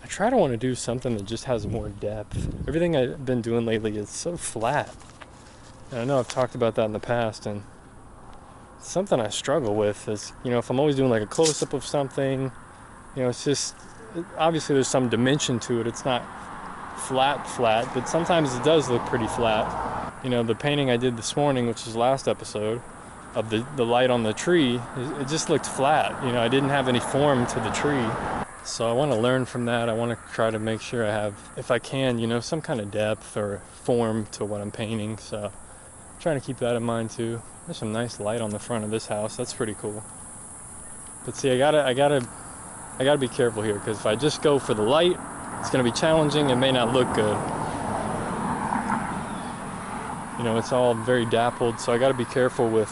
I try to want to do something that just has more depth. Everything I've been doing lately is so flat. And I know I've talked about that in the past, and something I struggle with is, if I'm always doing like a close-up of something, it's just, obviously there's some dimension to it. It's not flat, but sometimes it does look pretty flat. The painting I did this morning, which is last episode, of the light on the tree, it just looked flat. I didn't have any form to the tree. So I want to learn from that. I want to try to make sure I have, if I can, some kind of depth or form to what I'm painting. So I'm trying to keep that in mind too. There's some nice light on the front of this house. That's pretty cool. But see, I gotta be careful here, because if I just go for the light, it's gonna be challenging. It may not look good. It's all very dappled, so I gotta be careful with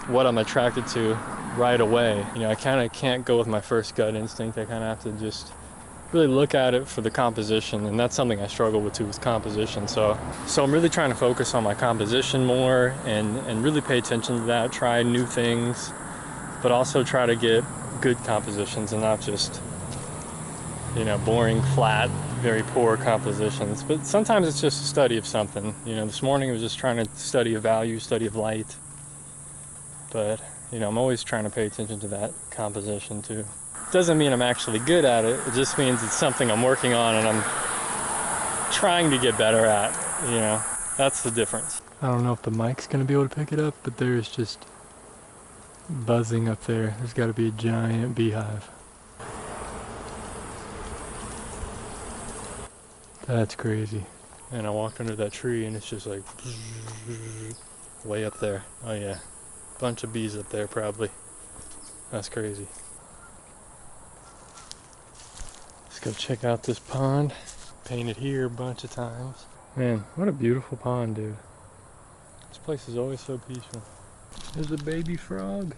what I'm attracted to right away. I kind of can't go with my first gut instinct. I kind of have to just really look at it for the composition, and that's something I struggle with too, is composition. So I'm really trying to focus on my composition more and really pay attention to that, try new things, but also try to get good compositions and not just, boring, flat, very poor compositions. But sometimes it's just a study of something. This morning I was just trying to study a value, study of light. But, I'm always trying to pay attention to that composition too. Doesn't mean I'm actually good at it. It just means it's something I'm working on and I'm trying to get better at, That's the difference. I don't know if the mic's going to be able to pick it up, but there's just buzzing up there. There's got to be a giant beehive. That's crazy. And I walked under that tree and it's just like way up there. Oh yeah. Bunch of bees up there probably. That's crazy. Let's go check out this pond. Painted here a bunch of times. Man, what a beautiful pond, dude. This place is always so peaceful. There's a baby frog.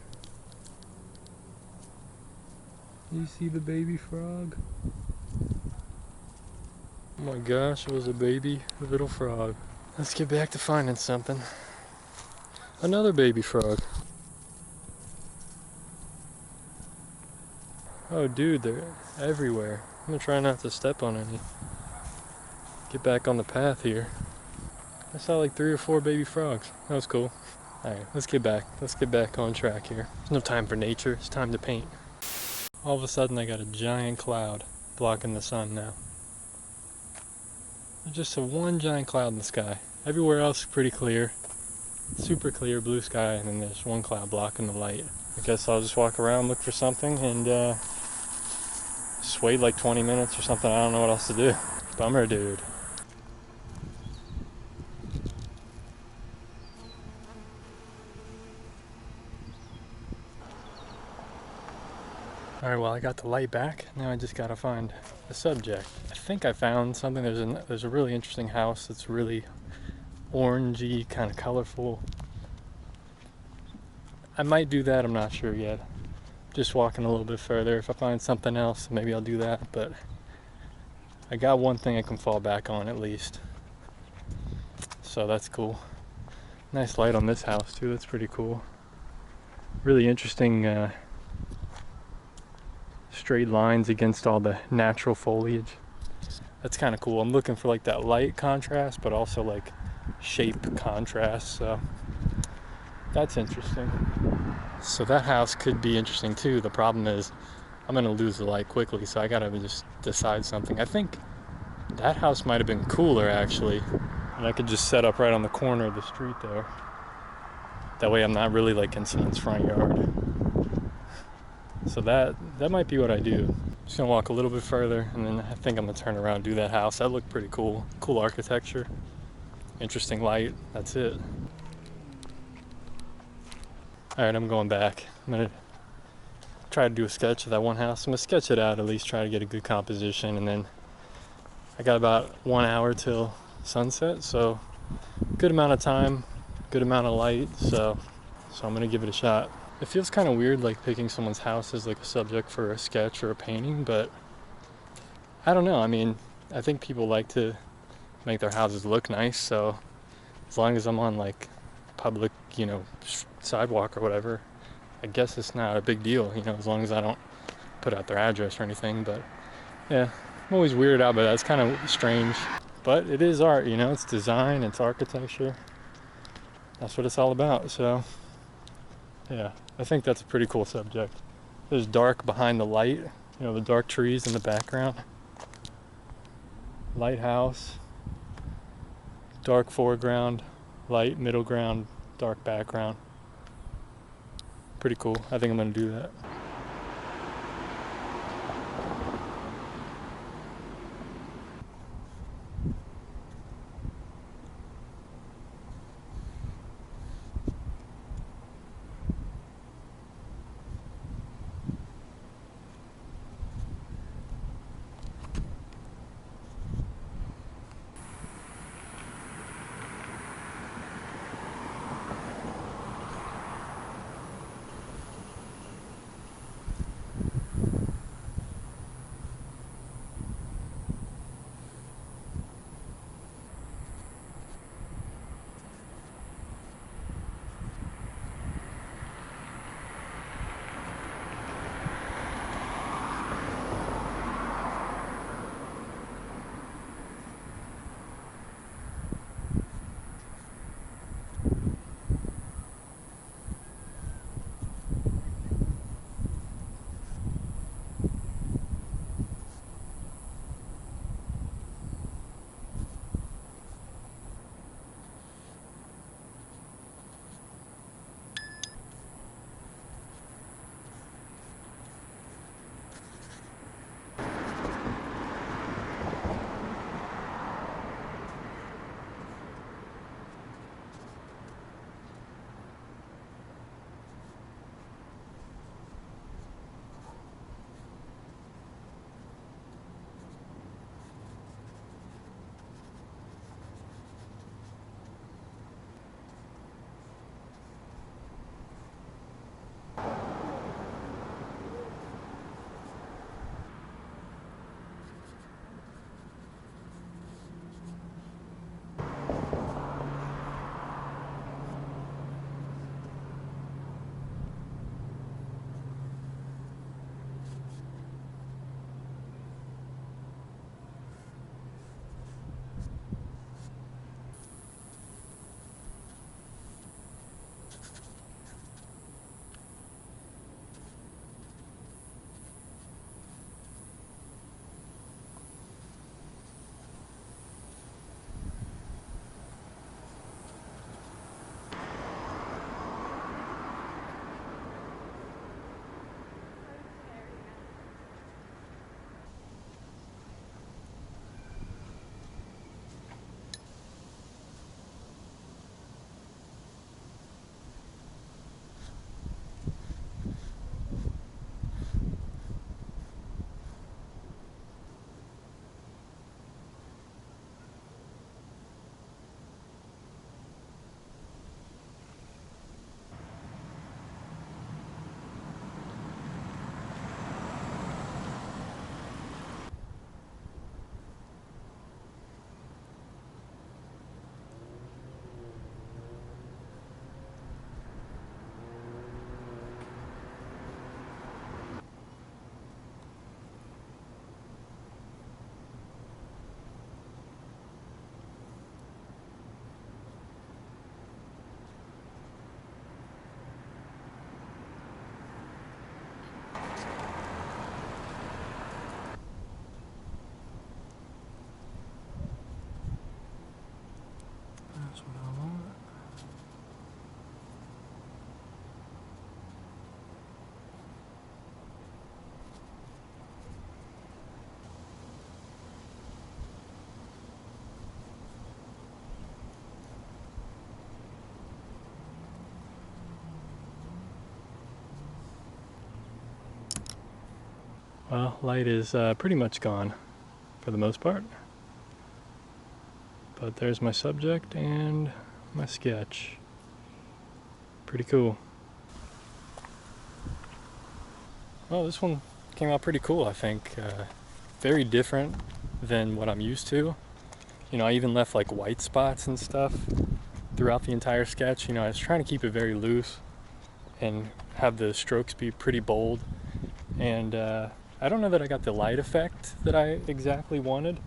You see the baby frog? Oh my gosh, it was a baby little frog. Let's get back to finding something. Another baby frog. Oh dude, they're everywhere. I'm gonna try not to step on any. Get back on the path here. I saw like 3 or 4 baby frogs. That was cool. Alright, let's get back. Let's get back on track here. There's no time for nature, it's time to paint. All of a sudden I got a giant cloud blocking the sun now. There's just one giant cloud in the sky. Everywhere else pretty clear. Super clear blue sky, and then there's one cloud blocking the light. I guess I'll just walk around, look for something, and just wait like 20 minutes or something. I don't know what else to do. Bummer, dude. Alright, well I got the light back. Now I just gotta find a subject. I think I found something. There's a really interesting house that's really orangey, kind of colorful. I might do that, I'm not sure yet. Just walking a little bit further. If I find something else, maybe I'll do that, but I got one thing I can fall back on at least. So that's cool. Nice light on this house too, that's pretty cool. Really interesting straight lines against all the natural foliage. That's kind of cool. I'm looking for like that light contrast, but also like shape contrast, so that's interesting. So that house could be interesting too. The problem is I'm gonna lose the light quickly, so I gotta just decide something. I think that house might have been cooler actually, and I could just set up right on the corner of the street there. That way I'm not really like in someone's front yard. So that might be what I do. Just gonna walk a little bit further, and then I think I'm gonna turn around and do that house. That looked pretty cool. Cool architecture, interesting light. That's it. All right, I'm going back. I'm gonna try to do a sketch of that one house. I'm gonna sketch it out, at least try to get a good composition, and then I got about 1 hour till sunset, so good amount of time, good amount of light, so I'm gonna give it a shot. It feels kind of weird like picking someone's house as like a subject for a sketch or a painting, but I don't know. I mean, I think people like to make their houses look nice, so as long as I'm on like public, sidewalk or whatever, I guess it's not a big deal, as long as I don't put out their address or anything. But yeah, I'm always weirded out by that. It's kind of strange, but it is art, you know, it's design, it's architecture. That's what it's all about. So yeah, I think that's a pretty cool subject. There's dark behind the light, you know, the dark trees in the background. Lighthouse, dark foreground, light middle ground, dark background. Pretty cool. I think I'm gonna do that. That's what I want. Well, light is pretty much gone for the most part. But there's my subject and my sketch. Pretty cool. Well, this one came out pretty cool, I think. Very different than what I'm used to. You know, I even left like white spots and stuff throughout the entire sketch. You know, I was trying to keep it very loose and have the strokes be pretty bold. And I don't know that I got the light effect that I exactly wanted.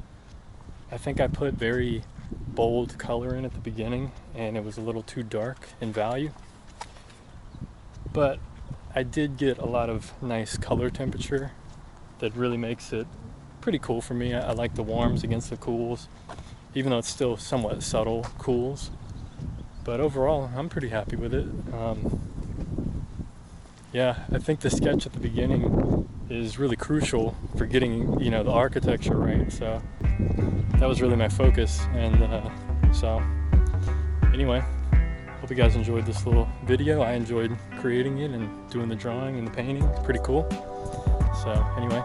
I think I put very bold color in at the beginning and it was a little too dark in value. But I did get a lot of nice color temperature that really makes it pretty cool for me. I like the warms against the cools, even though it's still somewhat subtle cools. But overall, I'm pretty happy with it. Yeah, I think the sketch at the beginning is really crucial for getting, you know, the architecture right. So that was really my focus. And so anyway, hope you guys enjoyed this little video. I enjoyed creating it and doing the drawing and the painting. It's pretty cool. So anyway,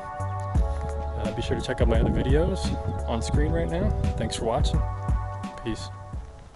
be sure to check out my other videos on screen right now. Thanks for watching. Peace.